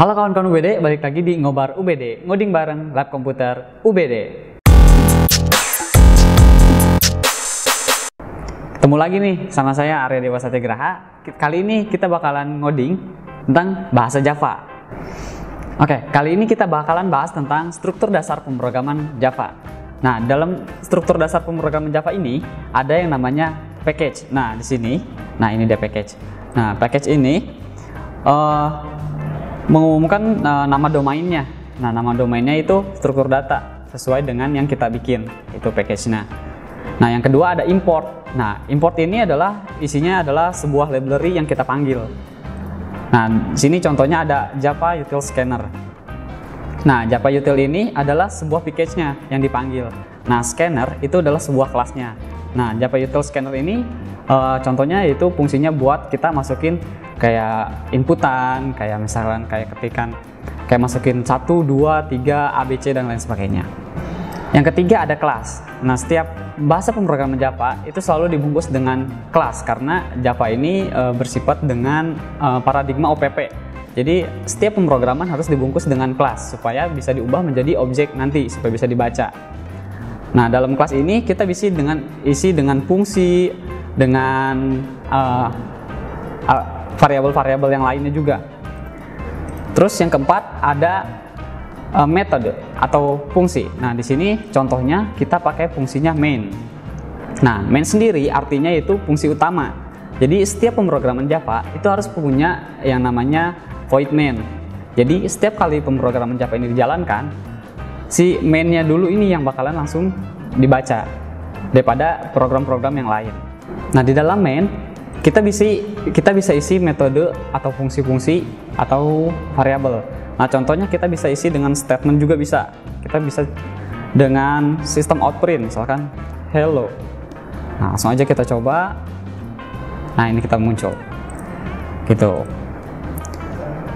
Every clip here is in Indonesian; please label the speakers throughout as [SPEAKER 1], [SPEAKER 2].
[SPEAKER 1] Halo kawan-kawan UBD, balik lagi di Ngobar UBD, ngoding bareng Lab Komputer UBD. Ketemu lagi nih sama saya Arya Dewa Satyagraha. Kali ini kita bakalan ngoding tentang bahasa Java. Oke, kali ini kita bakalan bahas tentang struktur dasar pemrograman Java. Nah, dalam struktur dasar pemrograman Java ini ada yang namanya package. Nah, di sini, ini dia package. Nah, package ini mengumumkan nama domainnya. Nah, nama domainnya itu struktur data sesuai dengan yang kita bikin, itu package-nya. Nah, yang kedua ada import. Nah, import ini isinya adalah sebuah library yang kita panggil. Nah, di sini contohnya ada Java Util Scanner. Nah, Java Util ini adalah sebuah package-nya yang dipanggil. Nah, scanner itu adalah sebuah kelasnya. Nah, Java Util Scanner ini contohnya yaitu fungsinya buat kita masukin kayak inputan, kayak misalkan kayak ketikan, kayak masukin 1, 2, 3, ABC dan lain sebagainya. Yang ketiga ada kelas. Nah, setiap bahasa pemrograman Java itu selalu dibungkus dengan kelas karena Java ini bersifat dengan paradigma OPP. Jadi setiap pemrograman harus dibungkus dengan kelas supaya bisa diubah menjadi objek nanti supaya bisa dibaca. Nah, dalam kelas ini kita isi dengan fungsi, dengan variabel-variabel yang lainnya juga. Terus yang keempat ada metode atau fungsi. Nah, di sini contohnya kita pakai fungsinya main. Nah, main sendiri artinya itu fungsi utama. Jadi setiap pemrograman Java itu harus punya yang namanya void main. Jadi setiap kali pemrograman Java ini dijalankan, si mainnya dulu ini yang bakalan langsung dibaca daripada program-program yang lain. Nah, di dalam main kita bisa isi metode atau fungsi-fungsi atau variabel. Nah, contohnya kita bisa isi dengan statement juga bisa. Kita bisa dengan sistem outprint, misalkan hello. Nah, langsung aja kita coba. Nah, ini kita muncul. Gitu.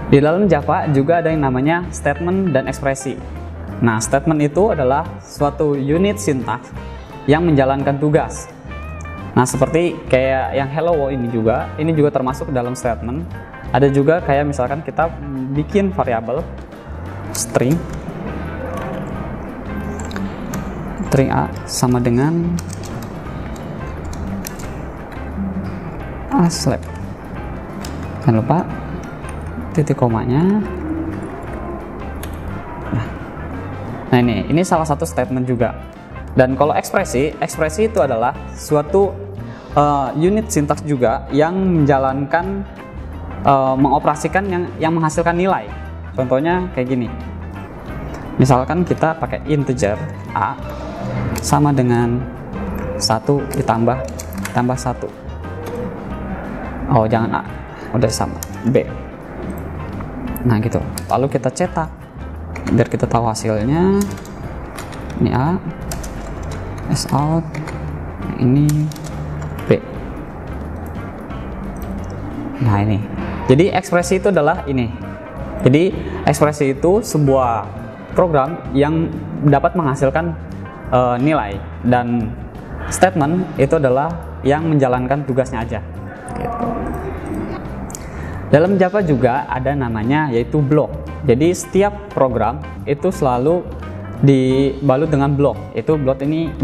[SPEAKER 1] Di dalam Java juga ada yang namanya statement dan ekspresi. Nah, statement itu adalah suatu unit sintaks yang menjalankan tugas. Nah, seperti kayak yang hello ini juga termasuk dalam statement. Ada juga kayak misalkan kita bikin variabel string A sama dengan slab. Jangan lupa titik komanya. Nah, ini salah satu statement juga. Dan kalau ekspresi itu adalah suatu unit sintaks juga yang menjalankan mengoperasikan yang menghasilkan nilai. Contohnya kayak gini. Misalkan kita pakai integer A sama dengan 1 ditambah 1. Oh, jangan A. Udah sama. B. Nah, gitu. Lalu kita cetak biar kita tahu hasilnya. Ini A, S out, ini B. Nah, ini. Jadi ekspresi itu adalah ini. Jadi ekspresi itu sebuah program yang dapat menghasilkan nilai, dan statement itu adalah yang menjalankan tugasnya aja. Gitu. Dalam Java juga ada namanya yaitu blok. Jadi setiap program itu selalu dibalut dengan blok.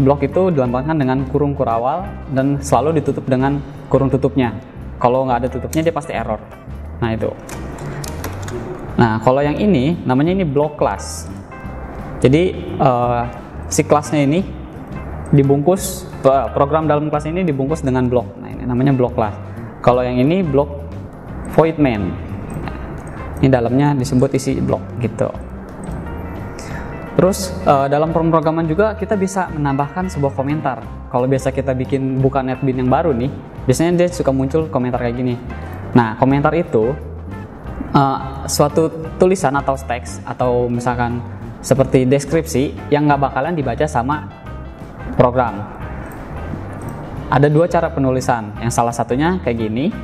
[SPEAKER 1] Blok itu dilambangkan dengan kurung kurawal dan selalu ditutup dengan kurung tutupnya. Kalau nggak ada tutupnya dia pasti error. Nah, itu. Nah, kalau yang ini namanya blok class. Jadi si kelasnya ini dibungkus, program dalam kelas ini dibungkus dengan blok. Nah, ini namanya blok class. Kalau yang ini blok void main. Ini dalamnya disebut isi blok gitu. Terus dalam pemrograman juga kita bisa menambahkan sebuah komentar. Kalau biasa kita bikin buka netbin yang baru nih, biasanya dia suka muncul komentar kayak gini. Nah, komentar itu suatu tulisan atau teks atau misalkan seperti deskripsi yang nggak bakalan dibaca sama program. Ada dua cara penulisan, yang salah satunya kayak gini,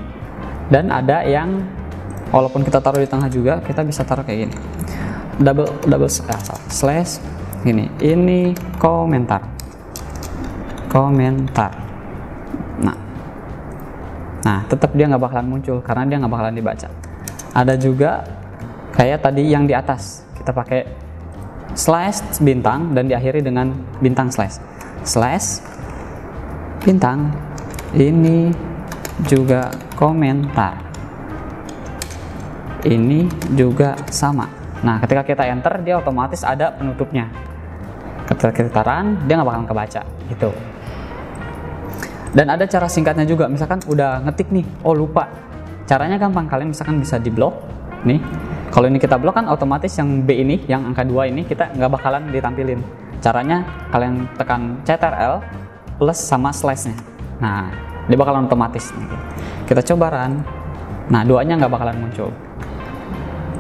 [SPEAKER 1] dan ada yang walaupun kita taruh di tengah juga kita bisa taruh kayak gini, slash gini. Ini komentar. Nah, tetap dia nggak bakalan muncul karena dia nggak bakalan dibaca. Ada juga kayak tadi yang di atas, kita pakai slash bintang dan diakhiri dengan bintang slash bintang. Ini juga komentar, ini juga sama. Nah, ketika kita enter, dia otomatis ada penutupnya. Ketika kita run, dia nggak bakalan kebaca gitu. Dan ada cara singkatnya juga, misalkan udah ngetik nih, oh lupa. Caranya gampang, kalian misalkan bisa di blok nih. Kalau ini kita blok kan otomatis yang B ini, yang angka 2 ini kita nggak bakalan ditampilin. Caranya kalian tekan Ctrl plus sama slashnya. Nah, dia bakalan otomatis. Kita coba run. Nah, 2-nya nggak bakalan muncul.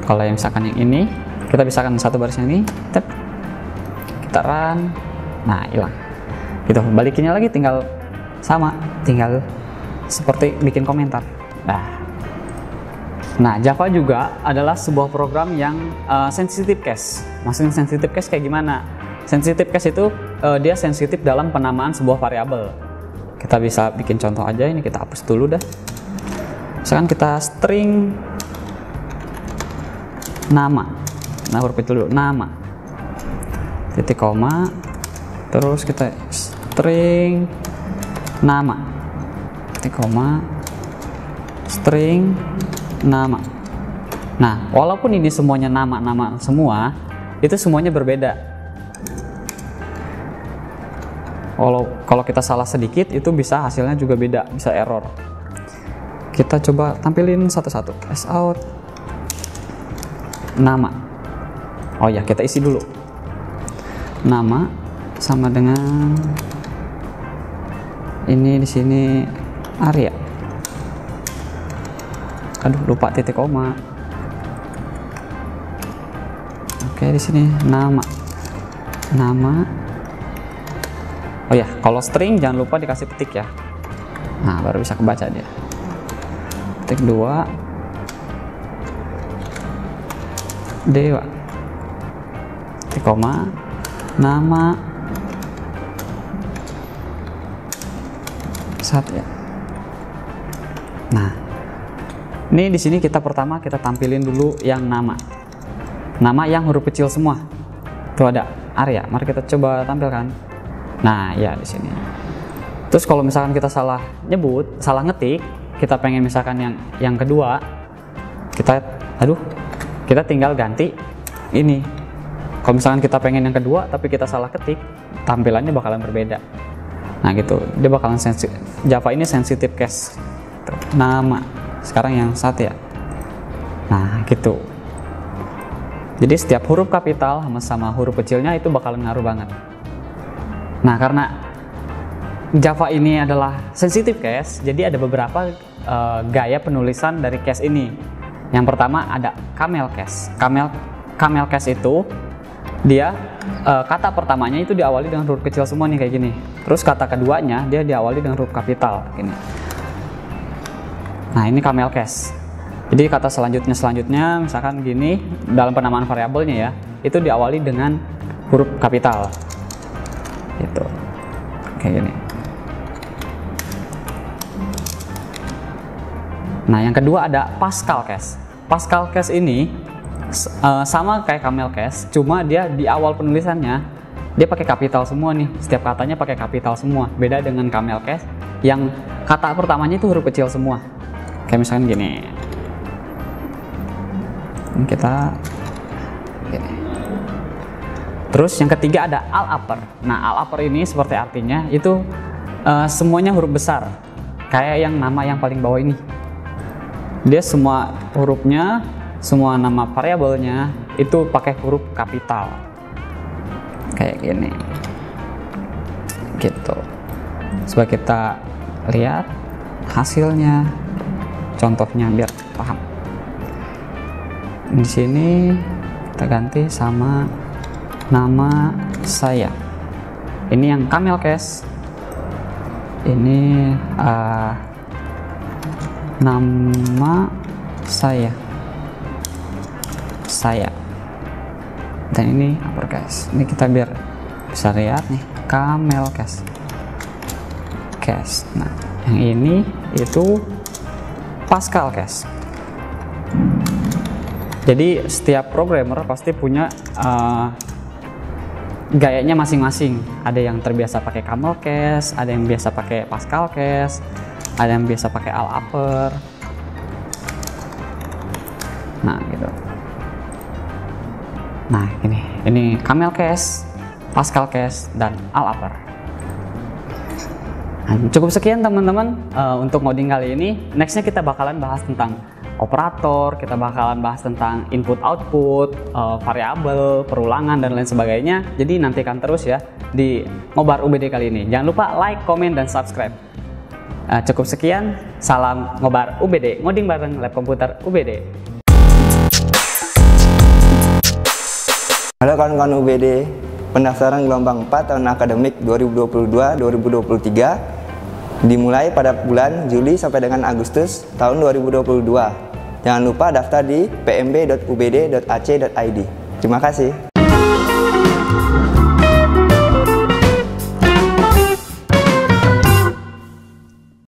[SPEAKER 1] Kalau yang misalkan yang ini, kita bisakan satu baris yang ini, kita run, nah hilang. Gitu. Balikinnya lagi tinggal sama, tinggal seperti bikin komentar. Nah, Java juga adalah sebuah program yang sensitive case. Maksudnya sensitive case kayak gimana? Sensitive case itu dia sensitif dalam penamaan sebuah variabel. Kita bisa bikin contoh aja, ini kita hapus dulu dah. Misalkan kita string nama, nah huruf kecil dulu, nama, titik koma, terus kita string nama, titik koma, string nama. Nah, walaupun ini semuanya nama-nama semua, itu semuanya berbeda. Kalau kita salah sedikit, itu bisa hasilnya juga beda, bisa error. Kita coba tampilin satu-satu. Out nama. Oh ya, kita isi dulu. Nama sama dengan ini di sini Arya. Aduh, lupa titik koma. Oke, di sini nama. Oh ya, kalau string jangan lupa dikasih petik ya. Nah, baru bisa kebaca dia. Petik 2 Dewa, titik koma, nama Satya. Nah, ini di sini kita pertama kita tampilin dulu yang nama yang huruf kecil semua. Tuh ada Arya. Mari kita coba tampilkan. Nah, ya di sini. Terus kalau misalkan kita salah nyebut, salah ngetik, kita pengen misalkan yang kedua, kita tinggal ganti ini. Kalau misalkan kita pengen yang kedua tapi kita salah ketik, tampilannya bakalan berbeda. Nah, gitu. Dia bakalan Java ini sensitive case. Nama. Sekarang yang Satya. Nah, gitu. Jadi setiap huruf kapital sama huruf kecilnya itu bakalan ngaruh banget. Nah, karena Java ini adalah sensitive case, jadi ada beberapa gaya penulisan dari case ini. Yang pertama ada camel case. Camel case itu dia kata pertamanya itu diawali dengan huruf kecil semua nih kayak gini. Terus kata keduanya dia diawali dengan huruf kapital gini. Nah, ini camel case. Jadi kata selanjutnya misalkan gini, dalam penamaan variabelnya ya, itu diawali dengan huruf kapital. Itu kayak gini. Nah, yang kedua ada Pascal case. Pascal case ini sama kayak camel case, cuma dia di awal penulisannya dia pakai kapital semua nih. Setiap katanya pakai kapital semua. Beda dengan camel case yang kata pertamanya itu huruf kecil semua. Kayak misalkan gini. Ini kita gini. Terus yang ketiga ada all upper. Nah, all upper ini seperti artinya itu semuanya huruf besar. Kayak yang nama yang paling bawah ini. Dia semua hurufnya, semua nama variabelnya itu pakai huruf kapital. Kayak gini. Gitu. Coba kita lihat hasilnya. Contohnya biar paham. Di sini kita ganti sama nama saya. Ini yang camel case. Ini nama saya. Dan ini uppercase. Ini kita biar bisa lihat nih, camel case. Nah, yang ini itu Pascal case. Jadi setiap programmer pasti punya gayanya masing-masing. Ada yang terbiasa pakai camel case, ada yang biasa pakai Pascal case, ada yang biasa pakai all upper. Nah gitu. Nah ini camel case, Pascal case, dan all upper. Nah, cukup sekian teman-teman untuk ngoding kali ini. Nextnya kita bakalan bahas tentang operator, kita bakalan bahas tentang input output, variabel, perulangan, dan lain sebagainya. Jadi nantikan terus ya di Ngobar UBD kali ini. Jangan lupa like, komen, dan subscribe. Cukup sekian, salam Ngobar UBD, ngoding bareng Lab Komputer UBD.
[SPEAKER 2] Halo kawan-kawan UBD, pendaftaran gelombang 4 tahun akademik 2022-2023 dimulai pada bulan Juli sampai dengan Agustus tahun 2022. Jangan lupa daftar di pmb.ubd.ac.id. Terima kasih.